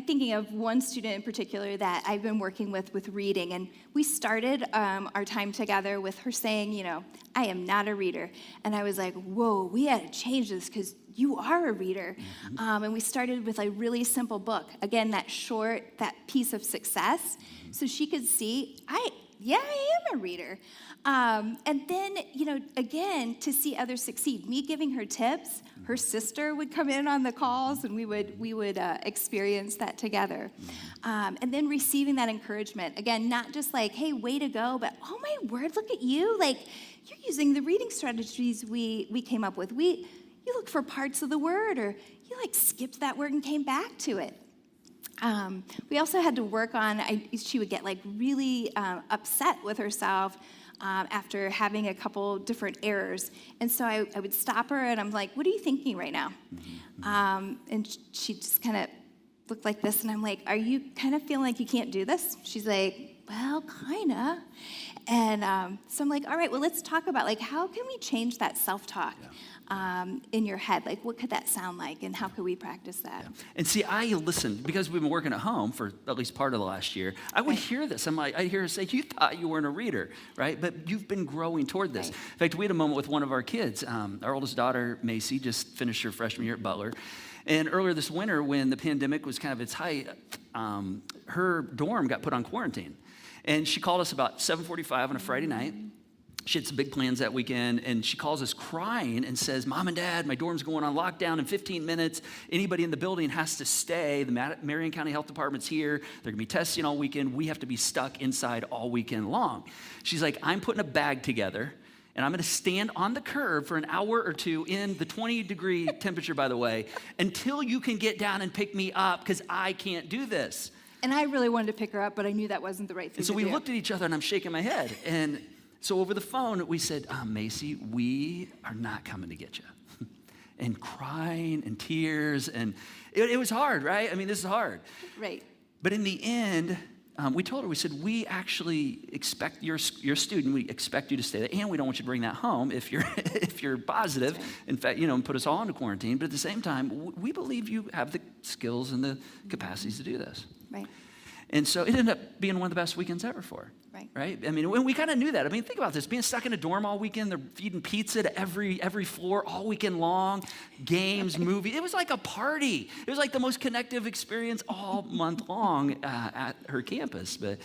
thinking of one student in particular that I've been working with reading, and we started our time together with her saying, I am not a reader. And I was like, whoa, we had to change this because you are a reader. And we started with a really simple book. Again, that piece of success. So she could see, I am a reader. And then, again, to see others succeed, me giving her tips, her sister would come in on the calls, and we would experience that together. And then receiving that encouragement, again, not just like, hey, way to go, but oh my word, look at you. Like, you're using the reading strategies we came up with. You look for parts of the word, or you like skipped that word and came back to it. We also had to work on, she would get like really upset with herself after having a couple different errors. And so I would stop her and I'm like, what are you thinking right now? And she just kind of looked like this, and I'm like, are you kind of feeling like you can't do this? She's like, well, kind of. And so I'm like, all right, well, let's talk about like, how can we change that self-talk? In your head, like what could that sound like, and how could we practice that? Yeah. And see, I listened because we've been working at home for at least part of the last year. I would hear this. I hear her say, "You thought you weren't a reader, right? But you've been growing toward this." Right. In fact, we had a moment with one of our kids. Our oldest daughter, Macy, just finished her freshman year at Butler, and earlier this winter, when the pandemic was kind of its height, her dorm got put on quarantine, and she called us about 7:45 on a Friday night. She had some big plans that weekend, and she calls us crying and says, Mom and Dad, my dorm's going on lockdown in 15 minutes. Anybody in the building has to stay. The Marion County Health Department's here. They're going to be testing all weekend. We have to be stuck inside all weekend long. She's like, I'm putting a bag together, and I'm going to stand on the curb for an hour or two in the 20-degree temperature, by the way, until you can get down and pick me up, because I can't do this. And I really wanted to pick her up, but I knew that wasn't the right thing And so to we do. looked at each other, and I'm shaking my head. And so over the phone, we said, Macy, we are not coming to get you. And crying and tears. And it was hard, right? I mean, this is hard. Right. But in the end, we told her, we said, we actually expect your student, we expect you to stay there. And we don't want you to bring that home if you're positive. In fact, and put us all into quarantine. But at the same time, we believe you have the skills and the capacities to do this. Right. And so it ended up being one of the best weekends ever for her. Right? I mean, we kind of knew that. I mean, think about this. Being stuck in a dorm all weekend, they're feeding pizza to every floor all weekend long, games, movies. It was like a party. It was like the most connective experience all month long at her campus. But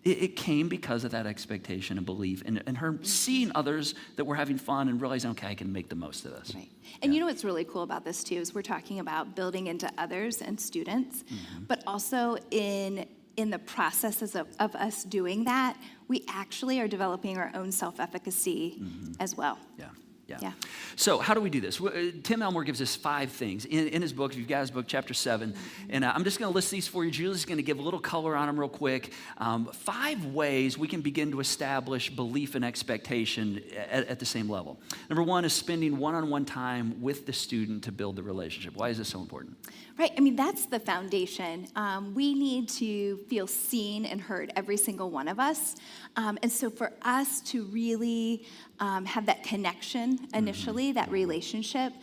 it came because of that expectation and belief, and her seeing others that were having fun and realizing, okay, I can make the most of this. Right. And you know what's really cool about this, too, is we're talking about building into others and students, but also in the processes of us doing that, we actually are developing our own self-efficacy as well. Yeah. Yeah. So how do we do this? Tim Elmore gives us 5 things in his book. If you've got his book, chapter 7. And I'm just going to list these for you. Julie's going to give a little color on them real quick. 5 ways we can begin to establish belief and expectation at the same level. Number 1 is spending one-on-one time with the student to build the relationship. Why is this so important? Right. I mean, that's the foundation. We need to feel seen and heard, every single one of us. And so for us to really have that connection initially, that relationship,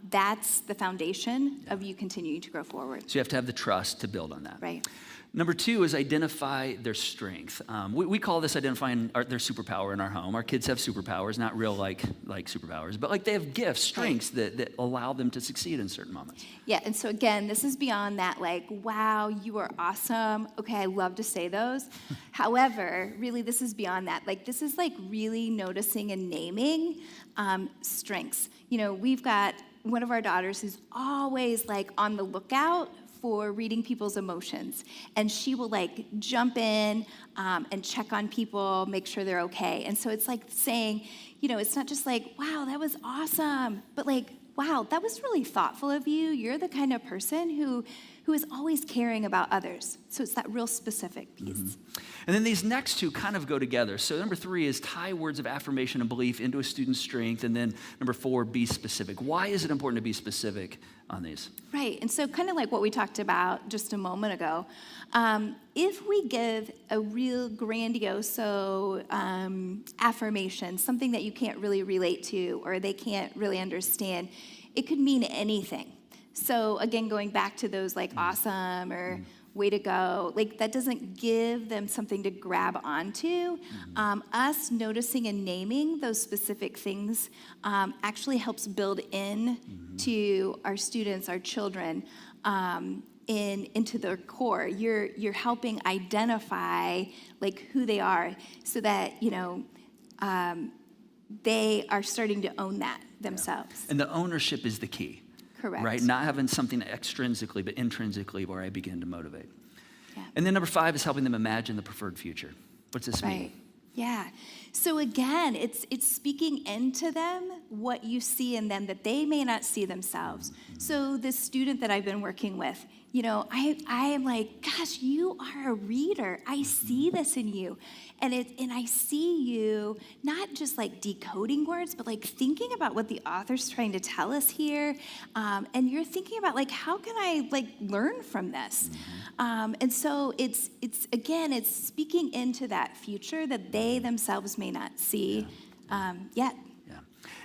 that's the foundation of you continuing to grow forward. So you have to have the trust to build on that. Right. Number 2 is identify their strength. We call this identifying their superpower in our home. Our kids have superpowers, not real like superpowers, but like they have gifts, strengths that allow them to succeed in certain moments. Yeah, and so again, this is beyond that, like, wow, you are awesome. Okay, I love to say those. However, really, this is beyond that. Like, this is like really noticing and naming strengths. You know, we've got one of our daughters who's always like on the lookout for reading people's emotions. And she will like jump in and check on people, make sure they're okay. And so it's like saying, you know, it's not just like, wow, that was awesome, but like, wow, that was really thoughtful of you. You're the kind of person who is always caring about others. So it's that real specific piece. Mm-hmm. And then these next 2 kind of go together. So number 3 is tie words of affirmation and belief into a student's strength. And then number 4, be specific. Why is it important to be specific on these? Right, and so kind of like what we talked about just a moment ago, if we give a real grandiose affirmation, something that you can't really relate to or they can't really understand, it could mean anything. So again, going back to those like awesome or way to go, like that doesn't give them something to grab onto. Us noticing and naming those specific things actually helps build in to our students, our children, into their core. You're helping identify like who they are so that, you know, they are starting to own that themselves. And the ownership is the key. Correct. Right? Not having something extrinsically, but intrinsically where I begin to motivate. Yeah. And then number 5 is helping them imagine the preferred future. What's this mean? Right. Yeah. So again, it's speaking into them what you see in them that they may not see themselves. So this student that I've been working with, you know, I am like, gosh, you are a reader. I see this in you. And I see you not just like decoding words, but like thinking about what the author's trying to tell us here. And you're thinking about like, how can I like learn from this? And so it's speaking into that future that they themselves may not see yet. Yeah.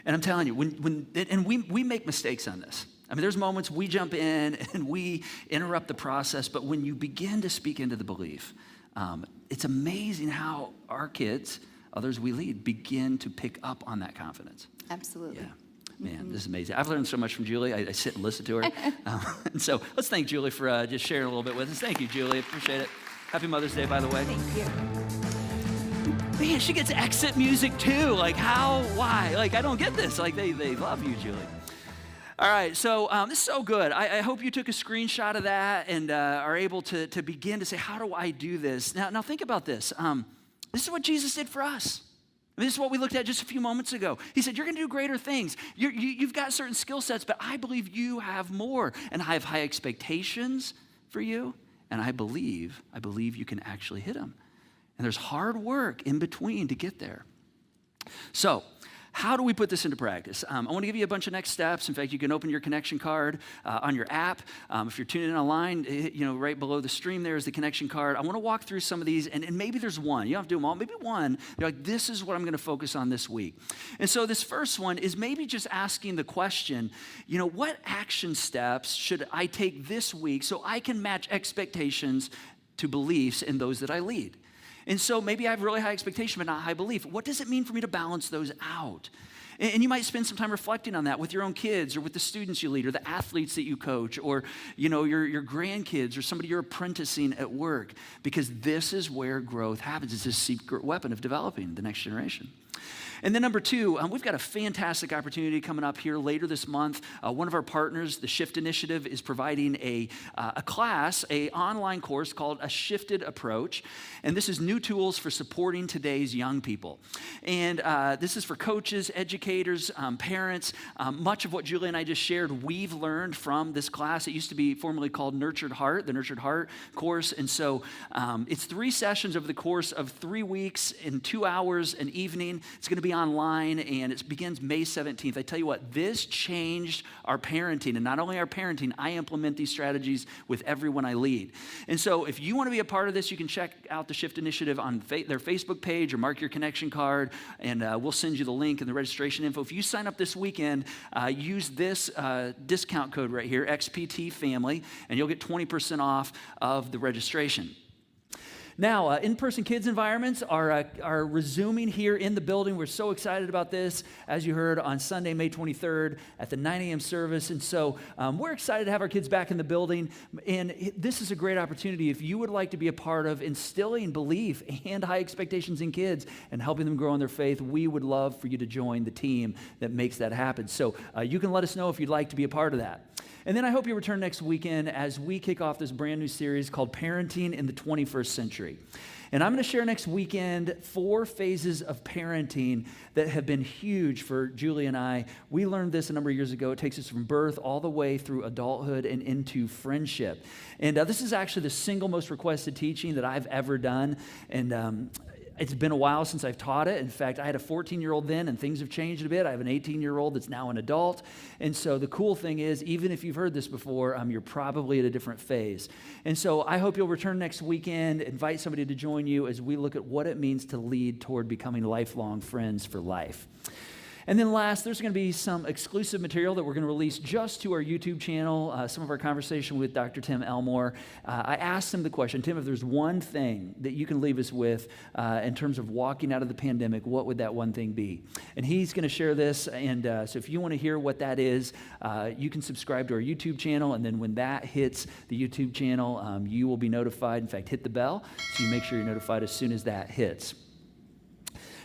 And I'm telling you, we make mistakes on this. I mean, there's moments we jump in and we interrupt the process, but when you begin to speak into the belief, it's amazing how our kids, others we lead, begin to pick up on that confidence. Absolutely. Yeah. Man, this is amazing. I've learned so much from Julie. I sit and listen to her. And so let's thank Julie for just sharing a little bit with us. Thank you, Julie. Appreciate it. Happy Mother's Day, by the way. Thank you. Man, she gets exit music too. Like how, why? Like I don't get this. Like they love you, Julie. All right, so this is so good. I hope you took a screenshot of that and are able to begin to say, how do I do this? Now think about this. This is what Jesus did for us. I mean, this is what we looked at just a few moments ago. He said, you're going to do greater things. You've got certain skill sets, but I believe you have more. And I have high expectations for you, and I believe you can actually hit them. And there's hard work in between to get there. So, how do we put this into practice? I want to give you a bunch of next steps. In fact, you can open your connection card on your app. If you're tuning in online, right below the stream there is the connection card. I want to walk through some of these, and maybe there's one. You don't have to do them all. Maybe one. You're like, this is what I'm going to focus on this week. And so this first one is maybe just asking the question, what action steps should I take this week so I can match expectations to beliefs in those that I lead? And so maybe I have really high expectation, but not high belief. What does it mean for me to balance those out? And you might spend some time reflecting on that with your own kids or with the students you lead or the athletes that you coach or, your grandkids or somebody you're apprenticing at work, because this is where growth happens. It's a secret weapon of developing the next generation. And then number two, we've got a fantastic opportunity coming up here later this month. One of our partners, the Shift Initiative, is providing a class, an online course called A Shifted Approach. And this is new tools for supporting today's young people. And this is for coaches, educators, parents. Much of what Julie and I just shared, we've learned from this class. It used to be formerly called Nurtured Heart, the Nurtured Heart course. And so it's 3 sessions over the course of 3 weeks in 2 hours an evening. It's going to be online, and it begins May 17th. I tell you what, this changed our parenting, and not only our parenting, I implement these strategies with everyone I lead. And so if you want to be a part of this, you can check out the Shift Initiative on their Facebook page or mark your connection card, and we'll send you the link and the registration info. If you sign up this weekend, use this discount code right here, XPT Family, and you'll get 20% off of the registration. Now, in-person kids environments are resuming here in the building. We're so excited about this, as you heard, on Sunday, May 23rd at the 9 a.m. service. And so we're excited to have our kids back in the building. And this is a great opportunity if you would like to be a part of instilling belief and high expectations in kids and helping them grow in their faith. We would love for you to join the team that makes that happen. So you can let us know if you'd like to be a part of that. And then I hope you return next weekend as we kick off this brand new series called Parenting in the 21st Century. And I'm going to share next weekend 4 phases of parenting that have been huge for Julie and I. We learned this a number of years ago. It takes us from birth all the way through adulthood and into friendship. And this is actually the single most requested teaching that I've ever done. And it's been a while since I've taught it. In fact, I had a 14-year-old then, and things have changed a bit. I have an 18-year-old that's now an adult. And so the cool thing is, even if you've heard this before, you're probably at a different phase. And so I hope you'll return next weekend, invite somebody to join you as we look at what it means to lead toward becoming lifelong friends for life. And then last, there's going to be some exclusive material that we're going to release just to our YouTube channel, some of our conversation with Dr. Tim Elmore. I asked him the question, Tim, if there's one thing that you can leave us with in terms of walking out of the pandemic, what would that one thing be? And he's going to share this, and so if you want to hear what that is, you can subscribe to our YouTube channel, and then when that hits the YouTube channel, you will be notified. In fact, hit the bell so you make sure you're notified as soon as that hits.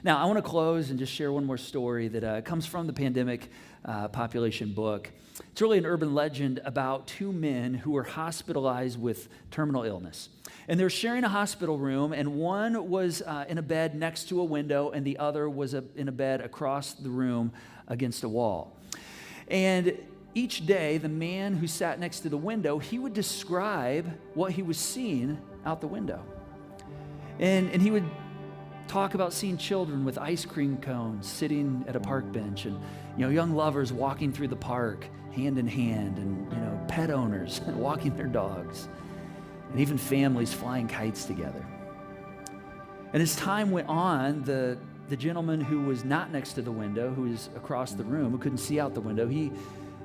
Now, I want to close and just share one more story that comes from the pandemic population book. It's really an urban legend about 2 men who were hospitalized with terminal illness. And they're sharing a hospital room, and one was in a bed next to a window, and the other was in a bed across the room against a wall. And each day, the man who sat next to the window, he would describe what he was seeing out the window. And he would talk about seeing children with ice cream cones sitting at a park bench, and young lovers walking through the park hand in hand, and pet owners walking their dogs, and even families flying kites together. And as time went on, the gentleman who was not next to the window, who was across the room, who couldn't see out the window, he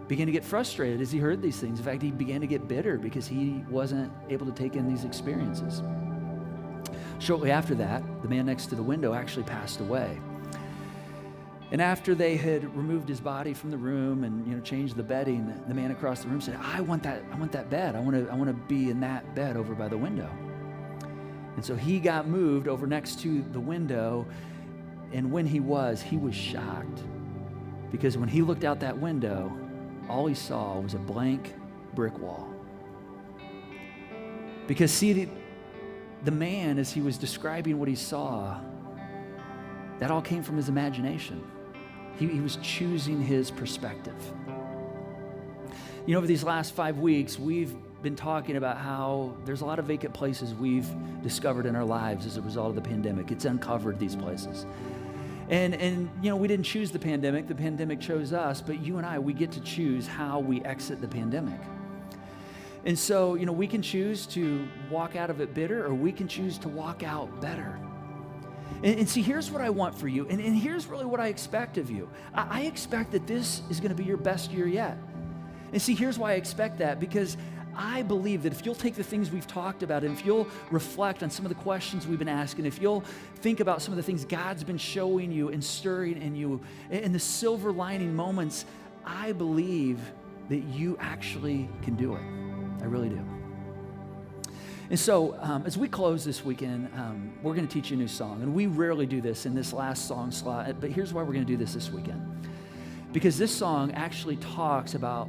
began to get frustrated as he heard these things. In fact, he began to get bitter because he wasn't able to take in these experiences. Shortly after that, the man next to the window actually passed away. And after they had removed his body from the room and changed the bedding, the man across the room said, I want that bed. I want to be in that bed over by the window. And so he got moved over next to the window, and when he was shocked, because when he looked out that window, all he saw was a blank brick wall. Because see, the man, as he was describing what he saw, that all came from his imagination. He was choosing his perspective. Over these last 5 weeks, we've been talking about how there's a lot of vacant places we've discovered in our lives as a result of the pandemic. It's uncovered these places. And we didn't choose the pandemic chose us, but you and I, we get to choose how we exit the pandemic. And so, we can choose to walk out of it bitter, or we can choose to walk out better. And see, here's what I want for you, and here's really what I expect of you. I expect that this is going to be your best year yet. And see, here's why I expect that, because I believe that if you'll take the things we've talked about, and if you'll reflect on some of the questions we've been asking, if you'll think about some of the things God's been showing you and stirring in you, and the silver lining moments, I believe that you actually can do it. I really do. And so, as we close this weekend, we're going to teach you a new song. And we rarely do this in this last song slot, but here's why we're going to do this weekend. Because this song actually talks about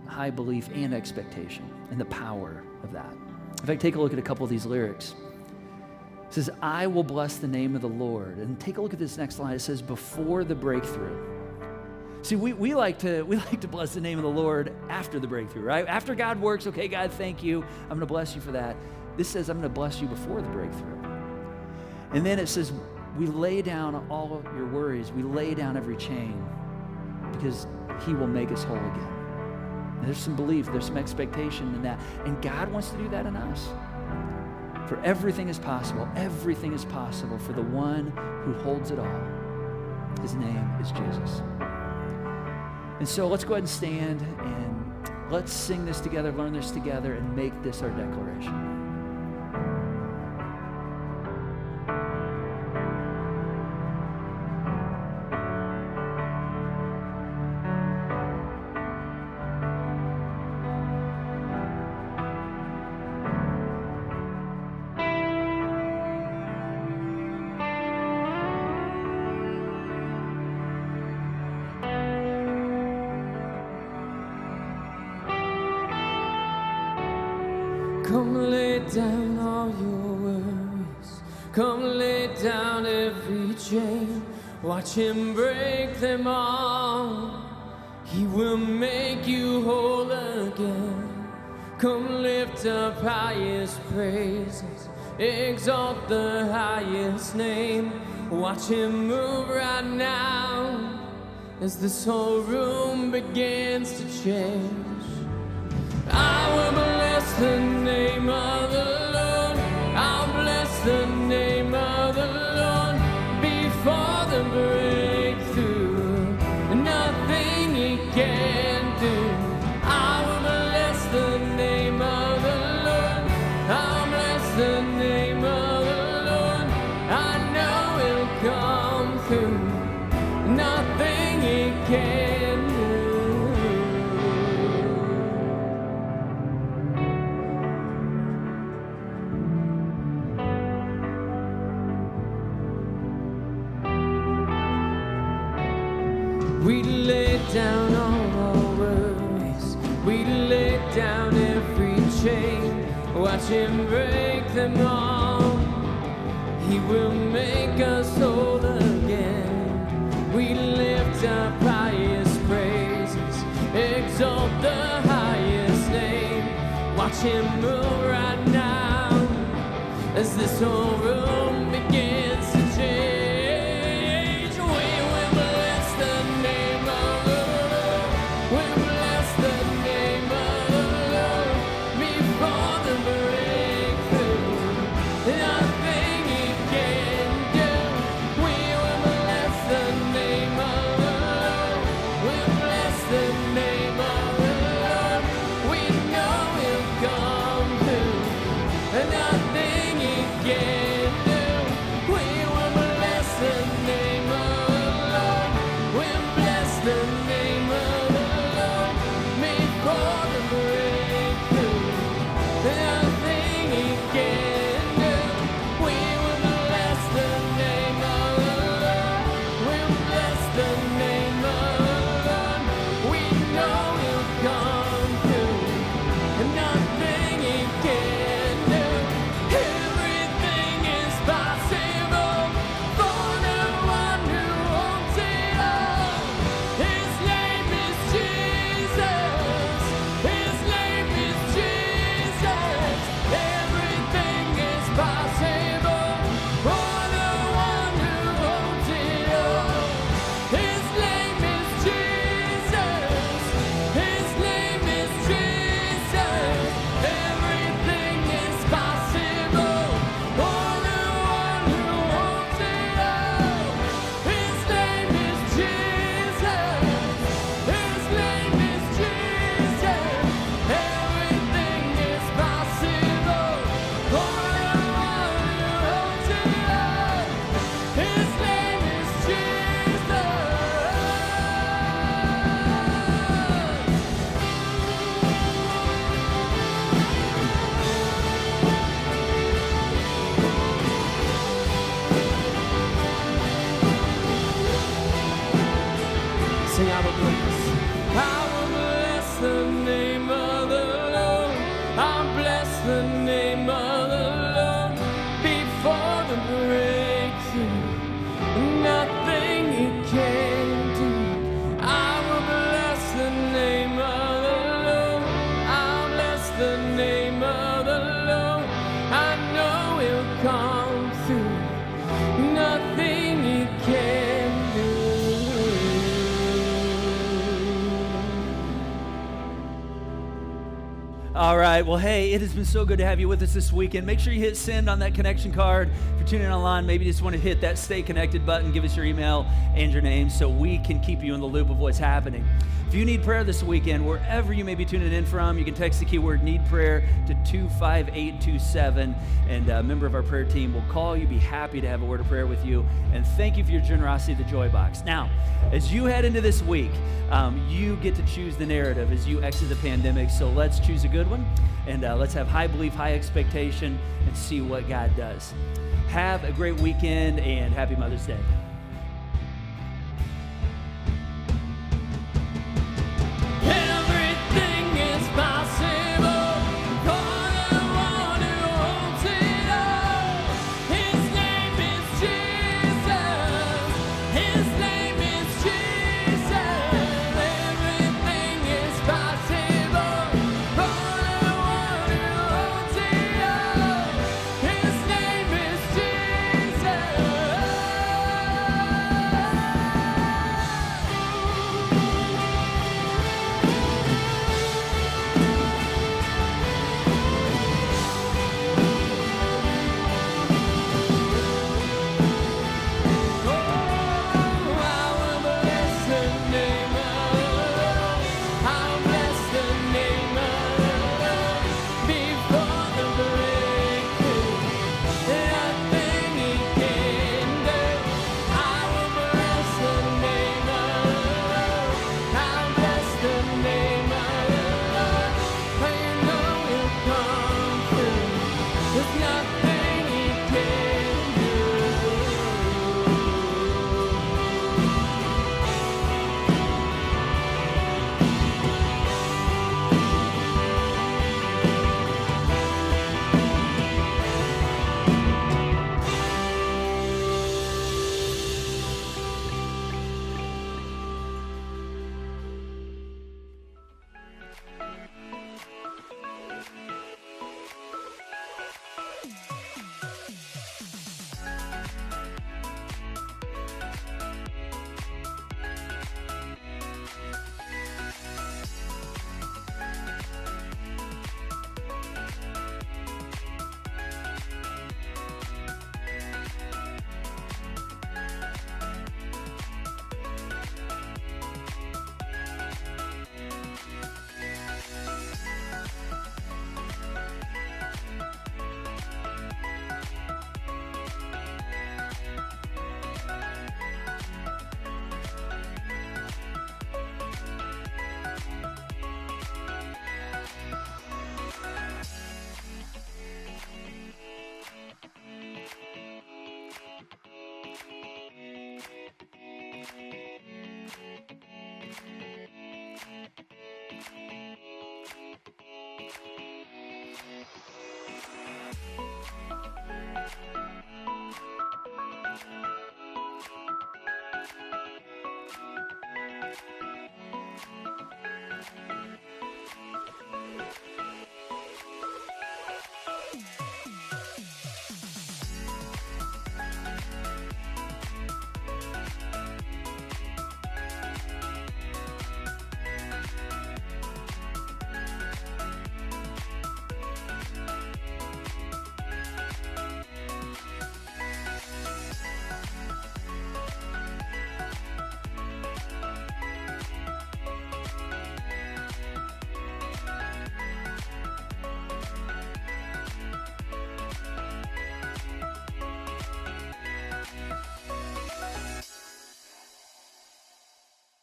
high belief and expectation and the power of that. In fact, take a look at a couple of these lyrics. It says, I will bless the name of the Lord. And take a look at this next line. It says, before the breakthrough. See, we like to bless the name of the Lord after the breakthrough, right? After God works, okay, God, thank you. I'm going to bless you for that. This says, I'm going to bless you before the breakthrough. And then it says, we lay down all of your worries. We lay down every chain because he will make us whole again. And there's some belief, there's some expectation in that. And God wants to do that in us. For everything is possible. Everything is possible for the one who holds it all. His name is Jesus. And so let's go ahead and stand and let's sing this together, learn this together, and make this our declaration. Come lay down all your worries. Come lay down every chain. Watch him break them all. He will make you whole again. Come lift up highest praises. Exalt the highest name. Watch him move right now as this whole room begins to change. I will bless the name of the Lord. I'll bless the name of the Lord before the breakthrough. Nothing he can do. I will bless the name of the Lord. I'll bless the name of the Lord. I know he'll come through. Nothing he can do. We lay down all our worries. We lay down every chain. Watch him break them all. He will make us whole again. We lift up highest praises. Exalt the highest name. Watch him move right now as this whole room begins to change. Nothing he can All right. Well, hey, it has been so good to have you with us this weekend. Make sure you hit send on that connection card. If you're tuning in online, maybe you just want to hit that stay connected button, give us your email and your name so we can keep you in the loop of what's happening. If you need prayer this weekend, wherever you may be tuning in from, you can text the keyword need prayer to 25827, and a member of our prayer team will call you, be happy to have a word of prayer with you, and thank you for your generosity to the Joy Box. Now, as you head into this week, you get to choose the narrative as you exit the pandemic, so let's choose a good one, and let's have high belief, high expectation, and see what God does. Have a great weekend, and happy Mother's Day.